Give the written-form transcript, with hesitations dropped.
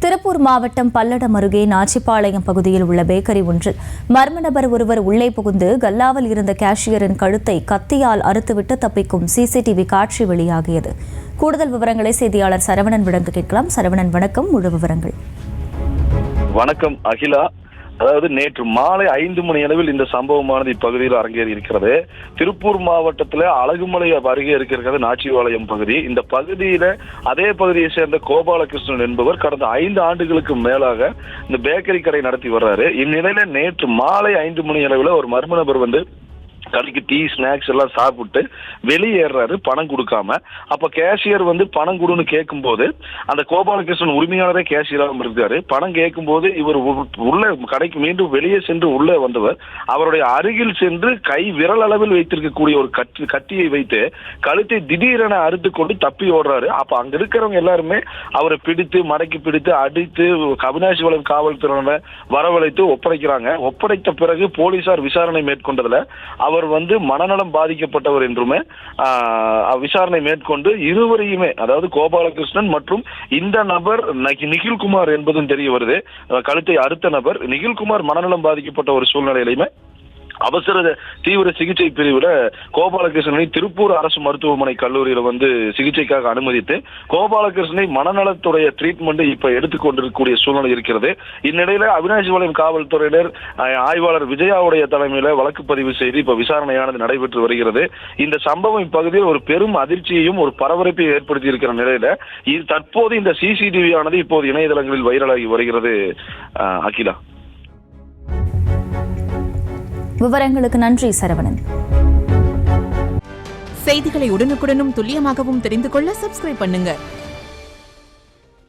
திருப்பூர் மாவட்டம் பல்லடம் அருகே நாச்சிபாளையம் பகுதியில் உள்ள பேக்கரி ஒன்றில் மர்ம நபர் ஒருவர் உள்ளே புகுந்து கல்லாவில் இருந்த கேஷியரின் கழுத்தை கத்தியால் அறுத்துவிட்டு தப்பிக்கும் சிசிடிவி காட்சி வெளியாகியது. கூடுதல் விவரங்களை செய்தியாளர் சரவணன் வழங்க கேட்கலாம். சரவணன், வணக்கம். முழு விவரங்கள். வணக்கம் அகிலா. அதாவது நேற்று மாலை 5 மணி அளவில் இந்த சம்பவமானது இப்பகுதியில் அரங்கேறி இருக்கிறது. திருப்பூர் மாவட்டத்தில் அழகுமலை அருகே இருக்கிறது நாச்சிபாளையம் பகுதி. இந்த பகுதியில அதே பகுதியை சேர்ந்த கோபாலகிருஷ்ணன் என்பவர் கடந்த 5 ஆண்டுகளுக்கு மேலாக இந்த பேக்கரி கடை நடத்தி வர்றாரு. இந்நிலையில நேற்று மாலை 5 மணி அளவில் ஒரு மர்ம நபர் கடைக்கு டீ ஸ்நாக்ஸ் எல்லாம் சாப்பிட்டு வெளியேறாரு பணம் கொடுக்காம. அப்ப கேஷியர் பணம் கொடுன்னு கேட்கும் போது அந்த கோபாலகிருஷ்ணன் உரிமையாளரே கேஷியராகவும் இருக்காரு. பணம் கேட்கும் போது இவர் உள்ள கடைக்கு மீண்டும் வெளியே சென்று உள்ளே வந்தவர் அவருடைய அருகில் சென்று கை விரல் அளவில் வைத்திருக்கக்கூடிய ஒரு கத்தியை வைத்து கழுத்தை திடீரென அறுத்து கொண்டு தப்பி ஓடுறாரு. அப்ப அங்க இருக்கிறவங்க எல்லாருமே அவரை பிடித்து மடக்கி பிடித்து அடித்து அவினாசிபாளையம் காவல்துறையினர் வரவழைத்து ஒப்படைக்கிறாங்க. ஒப்படைத்த பிறகு போலீசார் விசாரணை மேற்கொண்டதுல அவர் மனநலம் பாதிக்கப்பட்டவர் என்றுமே விசாரணை மேற்கொண்டு இருவரையுமே, அதாவது கோபாலகிருஷ்ணன் மற்றும் இந்த நபர் நிகில்குமார் என்பதும் தெரிய வருது. கழுத்தை அறுத்த நபர் நிகில்குமார் மனநலம் பாதிக்கப்பட்ட ஒரு சூழ்நிலையிலுமே அவசர தீவிர சிகிச்சை பிரிவில் கோபாலகிருஷ்ணனை திருப்பூர் அரசு மருத்துவமனை கல்லூரியில் சிகிச்சைக்காக அனுமதித்து கோபாலகிருஷ்ணனை மனநலத்துடைய ட்ரீட்மெண்ட் இப்ப எடுத்துக்கொண்டிருக்கக்கூடிய சூழ்நிலை இருக்கிறது. இந்நிலையில அவினாசிபாளையம் காவல்துறையினர் ஆய்வாளர் விஜயாவுடைய தலைமையில வழக்கு பதிவு செய்து இப்ப விசாரணையானது நடைபெற்று வருகிறது. இந்த சம்பவம் இப்பகுதியில் ஒரு பெரும் அதிர்ச்சியையும் ஒரு பரபரப்பையும் ஏற்படுத்தி இருக்கிற நிலையில தற்போது இந்த சிசிடிவி ஆனது இப்போது இணையதளங்களில் வைரலாகி வருகிறது. அகிலா, விவரங்களுக்கு நன்றி சரவணன். செய்திகளை உடனுக்குடனும் துல்லியமாகவும் தெரிந்து கொள்ள சப்ஸ்கிரைப் பண்ணுங்க.